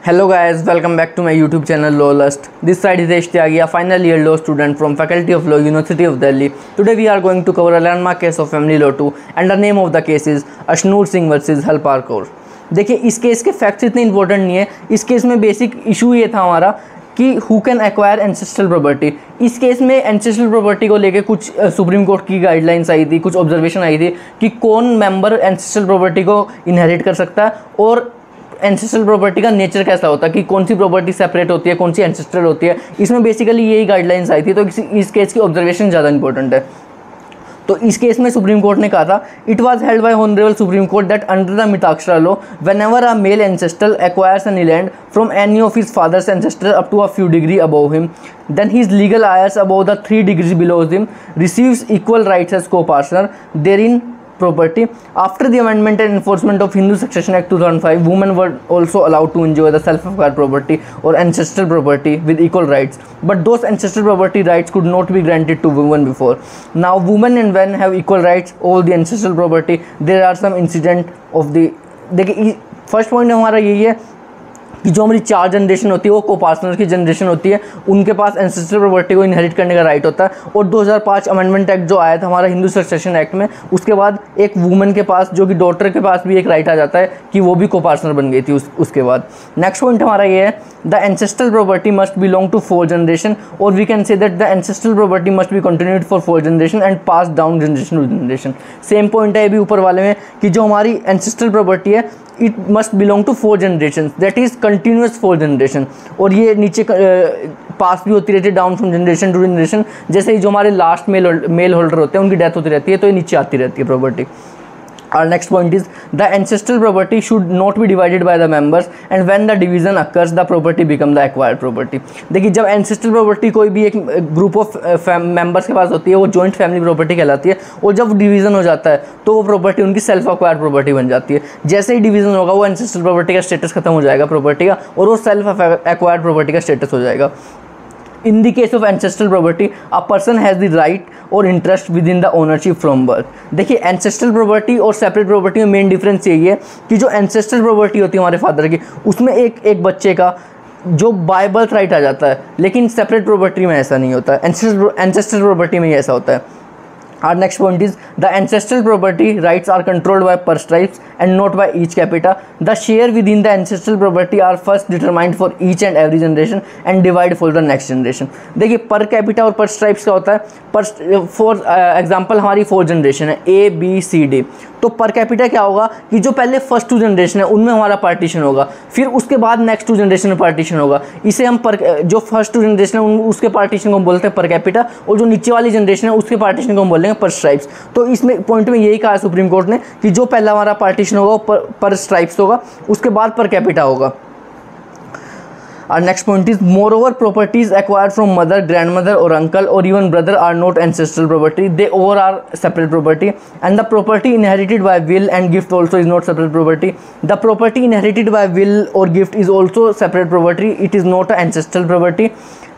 Hello guys, welcome back to my YouTube channel Lawlust. This side is Hitesh Tyagi, a final year law student from Faculty of Law, University of Delhi. Today we are going to cover a landmark case of Family Law 2 and the name of the case is Ashnoor Singh versus Halpar Kaur. देखिए इस case के facts इतने important नहीं है। इस case में basic issue ये था हमारा कि who can acquire ancestral property. इस केस में एंसेस्ट्रल प्रॉपर्टी को लेके कुछ सुप्रीम कोर्ट की गाइडलाइंस आई थी, कुछ ऑब्जर्वेशन आई थी कि कौन मेंबर एंसेस्ट्रल प्रॉपर्टी को इनहेरिट कर सकता है और एंसेस्ट्रल प्रॉपर्टी का नेचर कैसा होता है कि कौन सी प्रॉपर्टी सेपरेट होती है, कौन सी एंसेस्ट्रल होती है। इसमें बेसिकली यही गाइडलाइंस आई थी, तो इस केस की ऑब्जर्वेशन ज़्यादा इंपॉर्टेंट है। तो इस केस में सुप्रीम कोर्ट ने कहा था, it was held by honourable supreme court that under the Mitakshara law whenever a male ancestral acquires any land from any of his father's ancestor up to a few degree above him, then his legal heirs above the 3 degrees below him receives equal rights as co-partner therein property. After the amendment and enforcement of Hindu Succession Act 2005, women were also allowed to enjoy the self-acquired property or ancestral property with equal rights, but those ancestral property rights could not be granted to women before. Now women and men have equal rights over the ancestral property. There are some incident of the, देखिए first point हमारा यही है कि जो हमारी 4 generation होती है वो को-पार्टनर की जनरेशन होती है, उनके पास एंसेस्ट्रल प्रॉपर्टी को इनहेरिट करने का राइट होता है। और 2005 अमेंडमेंट एक्ट जो आया था हमारा हिंदू सक्सेशन एक्ट में, उसके बाद एक वुमन के पास जो कि डॉटर के पास भी एक राइट आ जाता है कि वो भी को-पार्टनर बन गई थी उसके बाद। नेक्स्ट पॉइंट हमारा ये है, the ancestral property must belong to 4 generation और we can say that the ancestral property must be continued for 4 generation and pass down generation to generation. Same point है ये भी ऊपर वाले में कि जो हमारी एंसेस्ट्रल प्रॉपर्टी है it must belong to 4 generation, that is continuous 4 generation. और ये नीचे पास भी होती रहती है down from generation to generation, जैसे ही जो हमारे लास्ट मेल होल्डर होते हैं उनकी डेथ होती रहती है तो ये नीचे आती रहती है property. Our next point is the ancestral property should not be divided by the members and when the division occurs the property become the acquired property। देखिए जब ancestral property कोई भी एक ग्रुप ऑफ मेंबर्स के पास होती है वो joint family property कहलाती है, और जब डिवीजन हो जाता है तो वो प्रॉपर्टी उनकी सेल्फ एक्वायर्ड प्रॉपर्टी बन जाती है। जैसे ही डिवीजन होगा वो ancestral प्रॉपर्टी का स्टेटस खत्म हो जाएगा प्रॉपर्टी का और वो सेल्फ एक्वायर्ड प्रॉपर्टी का स्टेटस हो जाएगा। In the case of ancestral property, a person has the right और interest with in the ownership from birth. देखिए एंसेस्ट्रल प्रॉपर्टी और सेपरेट प्रॉपर्टी में मेन डिफरेंस यही है कि जो एंसेस्ट्रल प्रॉपर्टी होती है हमारे फादर की, उसमें एक बच्चे का जो बाय बर्थ राइट आ जाता है, लेकिन सेपरेट प्रॉपर्टी में ऐसा नहीं होता है, एंसेस्ट्रल प्रॉपर्टी में ही ऐसा होता है। Our next point is the ancestral property rights are controlled by per stripes and not by each capita. The share within the ancestral property are first determined for each and every generation and divide for the next generation। देखिए per capita और पर stripes का होता है, पर for example हमारी 4 generation है A B C D, तो पर कैपिटा क्या होगा कि जो पहले फर्स्ट 2 जनरेशन है उनमें हमारा पार्टीशन होगा, फिर उसके बाद नेक्स्ट 2 जनरेशन में पार्टीशन होगा। इसे हम जो फर्स्ट 2 जनरेशन है उसके पार्टीशन को हम बोलते हैं पर कैपिटा, और जो नीचे वाली जनरेशन है उसके पार्टीशन को हम बोलेंगे पर स्ट्राइप्स। तो इसमें पॉइंट में यही कहा सुप्रीम कोर्ट ने कि जो पहला हमारा पार्टीशन होगा वो पर स्ट्राइप्स होगा, उसके बाद पर कैपिटा होगा। Our next point is moreover properties acquired from mother, grandmother or uncle or even brother are not ancestral property, they all are separate property, and the property inherited by will and gift also is not separate property. The property inherited by will or gift is also separate property, it is not ancestral property.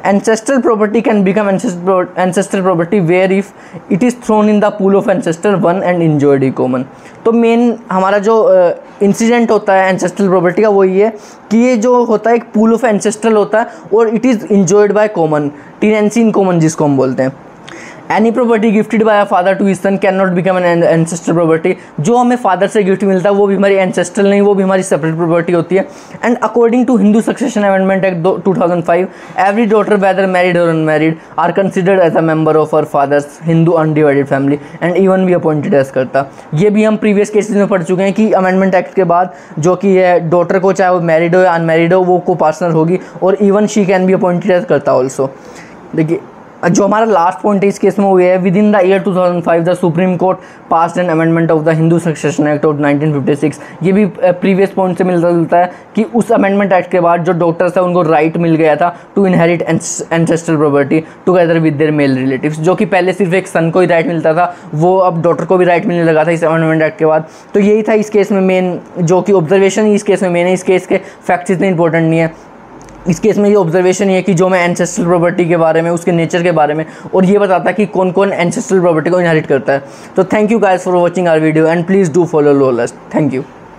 Ancestral property can become ancestral property where if it is thrown in the pool of ancestor one and enjoyed in common। तो main हमारा जो incident होता है ancestral property का वो ये है कि ये जो होता है एक पूल ऑफ एंसेस्ट्रल होता है और it is enjoyed by common, tenancy in common जिसको हम बोलते हैं। Any property gifted by a father to his son can not become an ancestral property. जो हमें फादर से गिफ्ट मिलता है वो भी हमारी एंसेस्ट्रल नहीं, वो भी हमारी सेपरेट प्रॉपर्टी होती है। And according to Hindu succession amendment act 2005, every daughter whether married और unmarried are considered as a member of her father's Hindu undivided family and even भी अपॉइंटेड एज करता। ये भी हम प्रीवियस केसेस में पढ़ चुके हैं कि अमेंडमेंट एक्ट के बाद जो कि है डॉटर को चाहे वो मैरिड हो या अनमैरिड हो वो को पार्टनर होगी, और even she can be appointed as karta also. देखिए जो हमारा लास्ट पॉइंट है इस केस में वो है, with in the year 2005 the supreme court passed an amendment of the Hindu succession act of 1956। ये भी प्रीवियस पॉइंट से मिलता जुलता है कि उस अमेंडमेंट एक्ट के बाद जो डॉक्टर्स है उनको राइट मिल गया था to inherit ancestral property together with their male relatives. जो कि पहले सिर्फ एक सन को ही राइट मिलता था, वो अब डॉटर को भी राइट मिलने लगा था इस अमेंडमेंट एक्ट के बाद। तो यही था इस केस में मेन जो कि ऑब्जर्वेशन इस केस में मेन है। इस केस के फैक्ट्स इतने इंपॉर्टेंट नहीं है, इस केस में ये ऑब्जर्वेशन ये है कि जो मैं एंसेस्ट्रल प्रॉपर्टी के बारे में, उसके नेचर के बारे में, और ये बताता है कि कौन कौन एंसेस्ट्रल प्रॉपर्टी को इनहेरिट करता है। तो thank you guys for watching our video and please do follow लॉलस्ट। Thank you.